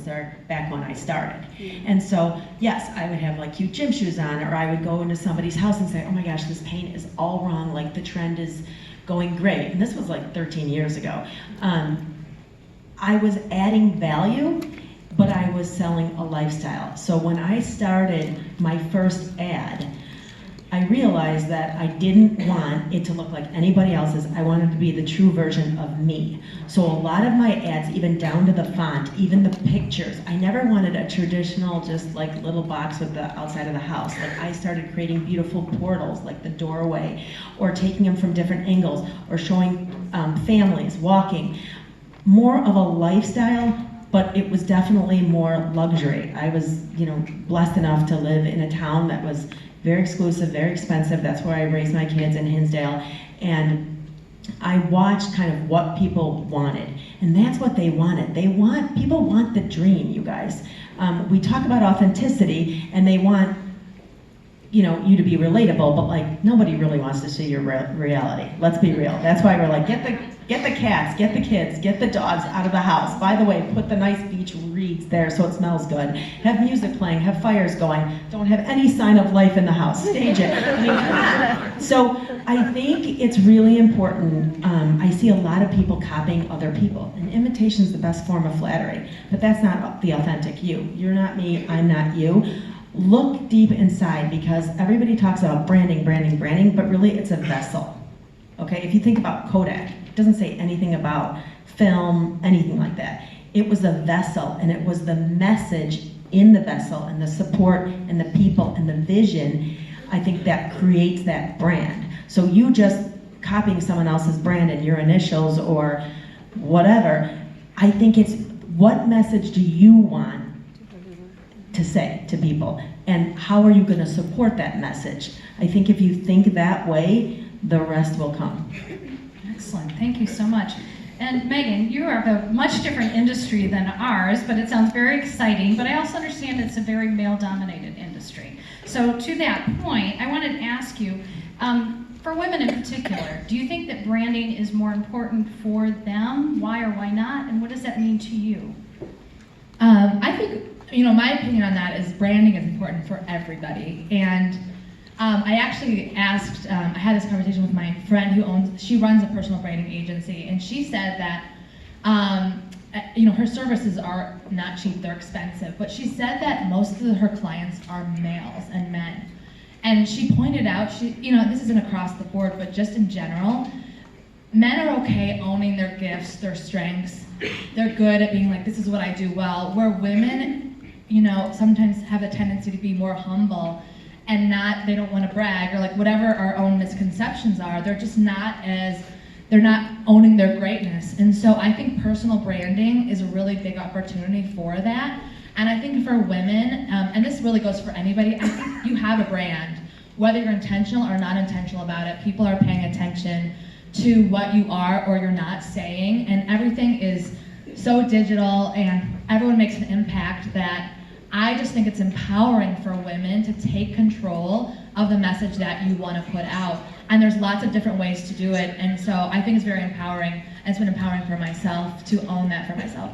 influencer back when I started. And so, yes, I would have like cute gym shoes on, or I would go into somebody's house and say, oh my gosh, this paint is all wrong, like the trend is going great. And this was like 13 years ago. I was adding value, but I was selling a lifestyle. So when I started my first ad, I realized that I didn't want it to look like anybody else's. I wanted to be the true version of me. So a lot of my ads, even down to the font, even the pictures, I never wanted a traditional just like little box with the outside of the house. Like I started creating beautiful portals, like the doorway, or taking them from different angles, or showing families walking. More of a lifestyle, but it was definitely more luxury. I was, blessed enough to live in a town that was very exclusive, very expensive. That's where I raised my kids in Hinsdale. And I watched kind of what people wanted. And that's what they wanted. People want the dream, you guys. We talk about authenticity, and they want you to be relatable, but like nobody really wants to see your reality. Let's be real. That's why we're like, get the cats, get the kids, get the dogs out of the house. By the way, put the nice beach reeds there so it smells good. Have music playing, have fires going. Don't have any sign of life in the house. Stage it. I mean, come on. So I think it's really important. I see a lot of people copying other people, and imitation is the best form of flattery, but that's not the authentic you. You're not me, I'm not you. Look deep inside, because everybody talks about branding, but really it's a vessel. Okay, if you think about Kodak, it doesn't say anything about film, anything like that. It was a vessel, and it was the message in the vessel, and the support, and the people, and the vision, I think that creates that brand. So you just copying someone else's brand and your initials or whatever, I think it's what message do you want to say to people, and how are you going to support that message? I think if you think that way, the rest will come. Excellent, thank you so much. And Megan, you are of a much different industry than ours, but it sounds very exciting, but I also understand it's a very male-dominated industry. So to that point, I wanted to ask you, for women in particular, do you think that branding is more important for them? Why or why not? And what does that mean to you? I think, my opinion on that is branding is important for everybody. And I actually asked, I had this conversation with my friend she runs a personal branding agency, and she said that, her services are not cheap, they're expensive, but she said that most of her clients are males and men. And she pointed out, this isn't across the board, but just in general, men are okay owning their gifts, their strengths. They're good at being like, this is what I do well, where women, sometimes have a tendency to be more humble and they don't want to brag, or like whatever our own misconceptions are, they're not owning their greatness. And so I think personal branding is a really big opportunity for that. And I think for women, and this really goes for anybody, I think you have a brand. Whether you're intentional or not intentional about it, people are paying attention to what you are or you're not saying, and everything is so digital and everyone makes an impact that I just think it's empowering for women to take control of the message that you want to put out. And there's lots of different ways to do it, and so I think it's very empowering, and it's been empowering for myself to own that for myself.